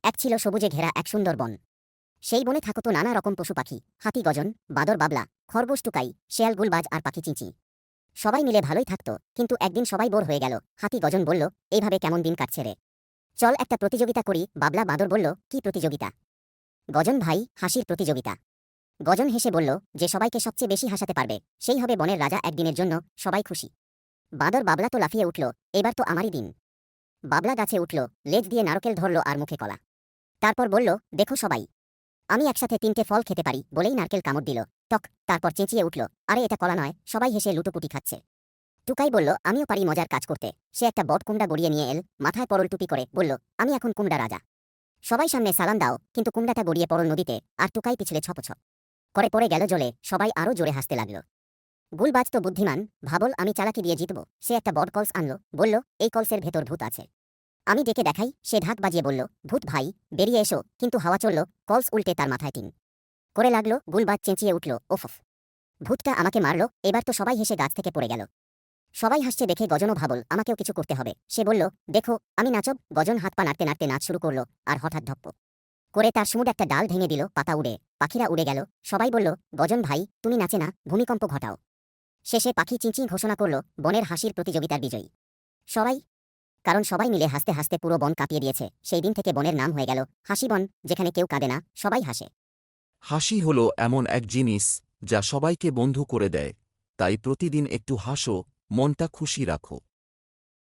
এক ছিল সবুজে ঘেরা এক সুন্দর বন। সেই বনে থাকত নানা রকম পশু পাখি, হাতি গজন, বাদর বাবলা, খরগোশ টুকাই, শেয়াল গুলবাজ আর পাখি চিঁচি। সবাই মিলে ভালোই থাকত, কিন্তু একদিন সবাই বোর হয়ে গেল। হাতি গজন বলল, এইভাবে কেমন দিন কাটছে রে, চল একটা প্রতিযোগিতা করি। বাবলা বাদর বলল, কি প্রতিযোগিতা? গজন ভাই, হাসির প্রতিযোগিতা। গজন হেসে বলল, যে সবাইকে সবচেয়ে বেশি হাসাতে পারবে সেই হবে বনের রাজা একদিনের জন্য। সবাই খুশি। বাদর বাবলা তো লাফিয়ে উঠল, এবার তো আমারই দিন। বাবলা গাছে উঠল, লেজ দিয়ে নারকেল ধরল আর মুখে কলা। তারপর বলল, দেখো সবাই, আমি একসাথে 3টে ফল খেতে পারি। বলেই নারকেল কামড় দিল। টক। তারপর চেঁচিয়ে উঠল, আরে এটা কলা নয়। সবাই হেসে লুটোপুটি খাচ্ছে। টুকাই বলল, আমিও পারি মজার কাজ করতে। সে একটা বট কুমড়া গড়িয়ে নিয়ে এল, মাথায় পরল টুপি করে বলল, আমি এখন কুমড়া রাজা। সবাই সামনে সালাম দাও, কিন্তু কুমড়াটা গড়িয়ে পড়ল নদীতে, আর টুকাই পিছলে ছপছপ করে পড়ে গেল জলে। সবাই আরও জোরে হাসতে লাগল। গুলবাজ তো বুদ্ধিমান, ভাবল আমি চালাকি দিয়ে জিতব। সে একটা বড় কলস আনলো, বলল, এই কলসের ভেতর ভূত আছে, আমি ডেকে দেখাই। সে ঢাক বাজিয়ে বলল, ভূত ভাই বেরিয়ে এসো। কিন্তু হাওয়া চলল, কলস উল্টে তার মাথায় টিন করে লাগলো। গুলবাজ চেঁচিয়ে উঠল, ওফ, ভূতটা আমাকে মারল। এবার তো সবাই হেসে গাছ থেকে পড়ে গেল। সবাই হাসছে দেখে গজনও ভাবল, আমাকেও কিছু করতে হবে। সে বলল, দেখো আমি নাচব। গজন হাত পা নাড়তে নাড়তে নাচ শুরু করলো, আর হঠাৎ ধপ্প করে তার সুমুড একটা ডাল ভেঙে দিল। পাতা উড়ে, পাখিরা উড়ে গেল। সবাই বলল, গজন ভাই তুমি নাচে না, ভূমিকম্প ঘটাও। শেষে পাখি চিঁচি ঘোষণা করল, বনের হাসির প্রতিযোগিতার বিজয়ী সবাই। কারণ সবাই মিলে হাসতে হাসতে পুরো বন কাঁপিয়ে দিয়েছে। সেই দিন থেকে বনের নাম হয়ে গেল হাসি বন, যেখানে কেউ কাঁদে না, সবাই হাসে। হাসি হলো এমন এক জিনিস যা সবাইকে বন্ধু করে দেয়, তাই প্রতিদিন একটু হাসো, মনটা খুশি রাখো।